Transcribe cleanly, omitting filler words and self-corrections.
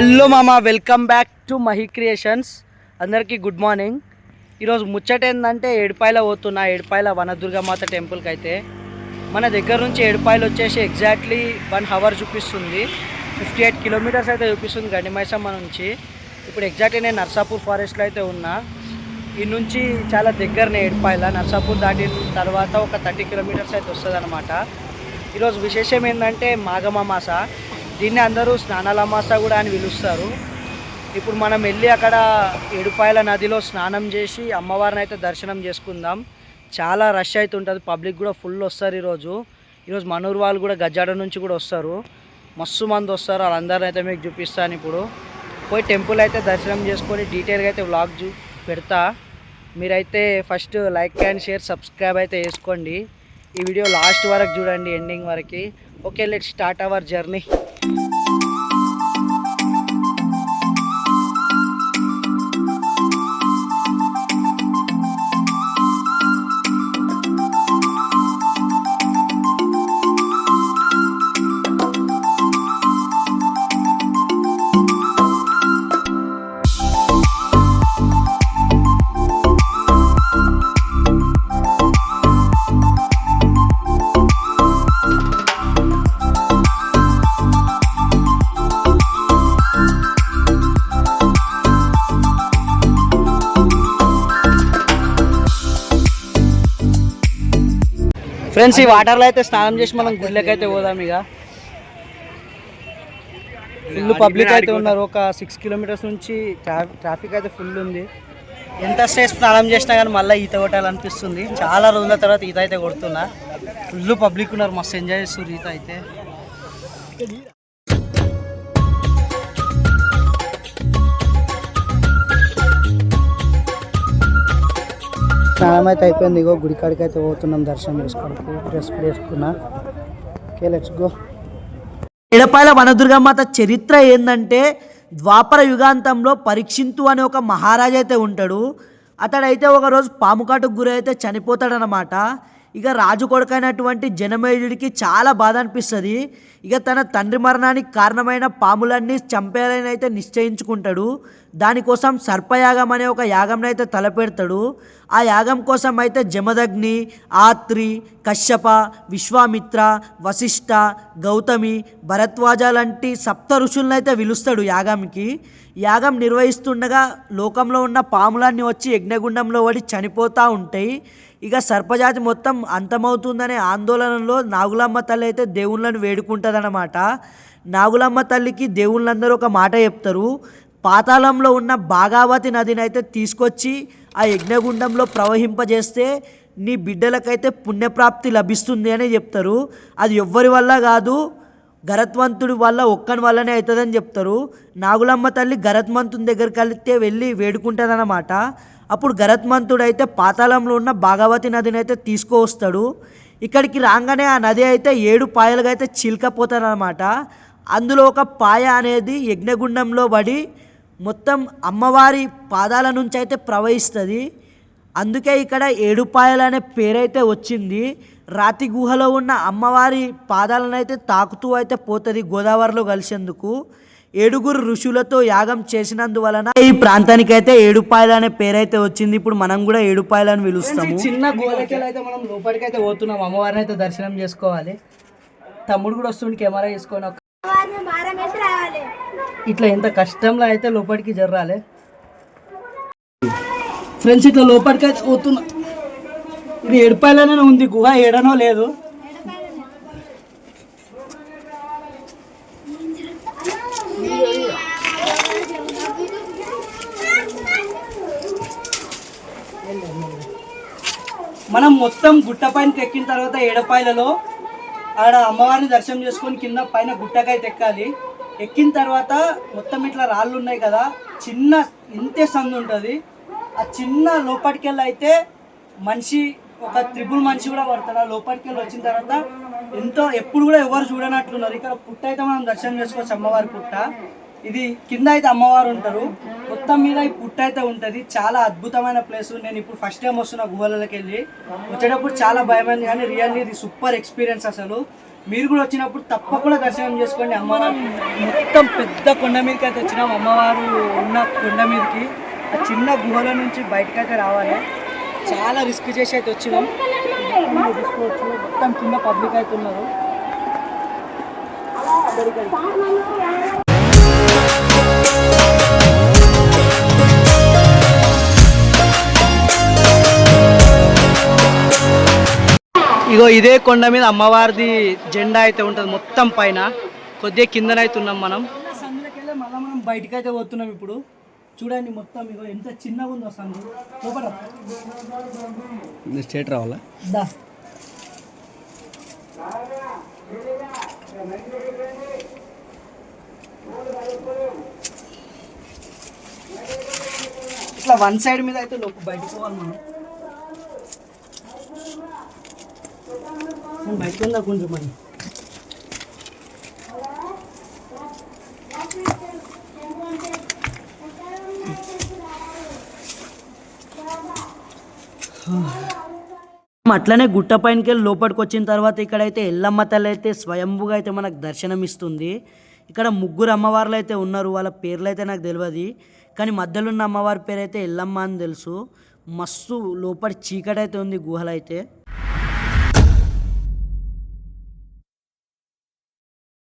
Hello మామా, welcome back to Mahi creations. అందరికీ good morning. ఈరోజు ముచ్చట ఏంటంటే ఏడుపాయల పోతున్నా. ఏడుపాయల వనదుర్గమాత టెంపుల్కి అయితే మన దగ్గర నుంచి ఏడుపాయలు వచ్చేసి ఎగ్జాక్ట్లీ 1 అవర్ చూపిస్తుంది. 58 కిలోమీటర్స్ అయితే చూపిస్తుంది గండిమైసమ్మ నుంచి. ఇప్పుడు ఎగ్జాక్ట్లీ నేను నర్సాపూర్ ఫారెస్ట్లో అయితే ఉన్నా. ఈ నుంచి చాలా దగ్గరనే ఏడుపాయల. నర్సాపూర్ దాటిన తర్వాత ఒక 30 కిలోమీటర్స్ అయితే వస్తుంది అనమాట. ఈరోజు విశేషం ఏంటంటే మాఘమాస. దీన్ని అందరూ స్నానాల అమాస కూడా అని పిలుస్తారు. ఇప్పుడు మనం వెళ్ళి అక్కడ ఏడుపాయల నదిలో స్నానం చేసి అమ్మవారిని అయితే దర్శనం చేసుకుందాం. చాలా రష్ అయితే ఉంటుంది, పబ్లిక్ కూడా ఫుల్ వస్తారు. ఈరోజు మనూరు వాళ్ళు కూడా గజ్జాడ నుంచి కూడా వస్తారు, మస్తు మంది వస్తారు. వాళ్ళందరిని అయితే మీకు చూపిస్తాను. ఇప్పుడు పోయి టెంపుల్ అయితే దర్శనం చేసుకొని డీటెయిల్గా అయితే వ్లాగ్ పెడతా. మీరైతే first like and share subscribe అయితే చేసుకోండి. ఈ వీడియో లాస్ట్ వరకు చూడండి, ఎండింగ్ వరకు. Okay, let's start our journey. Friends, ఈ వాటర్లో అయితే స్నానం చేసి మనం గుళ్ళకి అయితే పోదాం. ఇక ఫుల్ పబ్లిక్ అయితే ఉన్నారు. ఒక 6 కిలోమీటర్స్ నుంచి ట్రాఫిక్ అయితే ఫుల్ ఉంది. ఎంతసేపు స్నానం చేసినా కానీ మళ్ళీ ఈత కొట్టాలనిపిస్తుంది. చాలా రోజుల తర్వాత ఈత అయితే కొడుతున్నా. ఫుల్ పబ్లిక్ ఉన్నారు, మస్తు ఎంజాయ్ చేస్తారు ఈత అయితే. స్నానం అయితే అయిపోయింది. ఇగో గుడికాడికి అయితే పోతున్నాం దర్శనం చేసుకోవడానికి. డ్రెస్ వేసుకున్నా. Okay, let's go. Edupayala Vanadurgamata చరిత్ర ఏంటంటే, ద్వాపర యుగాంతంలో పరీక్షింతు అనే ఒక మహారాజు అయితే ఉంటాడు. అతడైతే ఒకరోజు పాముకాటుకు గురి అయితే చనిపోతాడనమాట. ఇక రాజు కొడుకైనటువంటి జనమేజయుడికి చాలా బాధ అనిపిస్తుంది. ఇక తన తండ్రి మరణానికి కారణమైన పాములన్నీ చంపేయాలని అయితే నిశ్చయించుకుంటాడు. దానికోసం సర్పయాగం అనే ఒక యాగంని అయితే తలపెడతాడు. ఆ యాగం కోసం అయితే జమదగ్ని, ఆత్రి, కశ్యప, విశ్వామిత్ర, వశిష్ఠ, గౌతమి, భరద్వాజ లాంటి సప్త ఋషులను అయితే పిలుస్తాడు యాగంకి. యాగం నిర్వహిస్తుండగా లోకంలో ఉన్న పాములన్నీ వచ్చి యజ్ఞగుండంలో పడి చనిపోతూ ఉంటాయి. ఇక సర్పజాతి మొత్తం అంతమవుతుందనే ఆందోళనలో నాగులమ్మ తల్లి అయితే దేవుళ్ళను వేడుకుంటుందన్నమాట. నాగులమ్మ తల్లికి దేవుళ్ళందరూ ఒక మాట చెప్తారు. పాతాళంలో ఉన్న భాగావతి నదిని అయితే తీసుకొచ్చి ఆ యజ్ఞగుండంలో ప్రవహింపజేస్తే నీ బిడ్డలకైతే పుణ్యప్రాప్తి లభిస్తుంది అని చెప్తారు. అది ఎవ్వరి వల్ల కాదు, గరత్మంతుడి వల్ల ఒక్కని వల్లనే అవుతుందని చెప్తారు. నాగులమ్మ తల్లి గరత్మంతుని దగ్గరికి వెళ్తే వెళ్ళి వేడుకుంటుందన్నమాట. అప్పుడు గరత్మంతుడు అయితే పాతాళంలో ఉన్న భాగవతి నదిని అయితే తీసుకువస్తాడు. ఇక్కడికి రాగానే ఆ నది అయితే 7 పాయలుగా అయితే చీల్కపోతారనమాట. అందులో ఒక పాయ అనేది యజ్ఞగుండంలో పడి మొత్తం అమ్మవారి పాదాల నుంచి అయితే ప్రవహిస్తుంది. అందుకే ఇక్కడ 7 పాయలు అనే పేరైతే వచ్చింది. రాతి గుహలో ఉన్న అమ్మవారి పాదాలను అయితే తాకుతూ అయితే పోతుంది గోదావరిలో కలిసేందుకు. 7 ఋషులతో యాగం చేసినందువలన ఈ ప్రాంతానికి అయితే ఏడుపాయలు అనే పేరైతే వచ్చింది. ఇప్పుడు మనం కూడా ఏడుపాయలు అని పిలుస్తాము. చిన్న గోడకెళ్ళి అయితే మనం లోపలికి అయితే పోతున్నాం. అమ్మవారిని అయితే దర్శనం చేసుకోవాలి. తమ్ముడు కూడా వస్తుంది కెమెరా చేసుకొని. ఇట్లా ఎంత కష్టంలో అయితే లోపలికి జర్రాలి. ఫ్రెండ్స్, ఇట్లా లోపలికి అయితే పోతున్నా. ఇది ఏడుపాయలనే ఉంది గుహ, ఏడనో లేదు. మనం మొత్తం గుట్ట పైనకి ఎక్కిన తర్వాత ఏడుపాయలలో ఆడ అమ్మవారిని దర్శనం చేసుకొని కింద పైన గుట్టకైతే ఎక్కాలి. ఎక్కిన తర్వాత మొత్తం ఇట్లా రాళ్ళు ఉన్నాయి కదా, చిన్న ఇంతే సందు ఉంటుంది. ఆ చిన్న లోపలికి వెళ్ళి అయితే మనిషి ఒక త్రిబుల్ మనిషి కూడా పడతాడు. ఆ లోపలికి వెళ్ళి వచ్చిన తర్వాత ఎంతో ఎప్పుడు కూడా ఎవరు చూడనట్లున్నారు. ఇక్కడ పుట్ట అయితే మనం దర్శనం చేసుకోవచ్చు, అమ్మవారి పుట్ట. ఇది కింద అయితే అమ్మవారు ఉంటారు, మొత్తం మీద ఈ పుట్ట అయితే ఉంటుంది. చాలా అద్భుతమైన ప్లేస్. నేను ఇప్పుడు ఫస్ట్ టైం వస్తున్నా గుహలకి వెళ్ళి. వచ్చేటప్పుడు చాలా భయమైంది, కానీ రియల్లీ ఇది సూపర్ ఎక్స్పీరియన్స్. అసలు మీరు కూడా వచ్చినప్పుడు తప్పకుండా దర్శనం చేసుకోండి. అమ్మవారు మొత్తం పెద్ద కొండ మీదకి అయితే వచ్చినాం. అమ్మవారు ఉన్న కొండ మీదకి ఆ చిన్న గుహల నుంచి బయటకైతే రావాలి. చాలా రిస్క్ చేసి అయితే వచ్చినాం. తీసుకోవచ్చు మొత్తం కింద పబ్లిక్ అయితే ఉన్నారు. ఇగో ఇదే కొండ మీద అమ్మవారిది జెండా అయితే ఉంటుంది మొత్తం పైన. కొద్దిగా కిందనైతే ఉన్నాం మనం. సందులకెళ్ళి మళ్ళీ మనం బయటకు అయితే పోతున్నాం. ఇప్పుడు చూడండి మొత్తం ఇగో ఎంత చిన్నగా ఉందో సందు. లోపల స్టేట్ రావాలా? దా ఇట్లా వన్ సైడ్ మీద అయితే లోపు బయటకు పోవాలి మనం. బయటకు వెళ్దా కొంచెం మరి. అట్లనే గుట్ట పైనకి వెళ్ళి లోపలికి వచ్చిన తర్వాత ఇక్కడైతే ఎల్లమ్మ తల్లి అయితే స్వయంభుగా అయితే మనకు దర్శనం ఇస్తుంది. ఇక్కడ ముగ్గురు అమ్మవార్లు అయితే ఉన్నారు. వాళ్ళ పేర్లు అయితే నాకు తెలియదు, కానీ మధ్యలో ఉన్న అమ్మవారి పేరు అయితే ఎల్లమ్మ అని తెలుసు. మస్తు లోపలి చీకటి అయితే ఉంది గుహలు అయితే.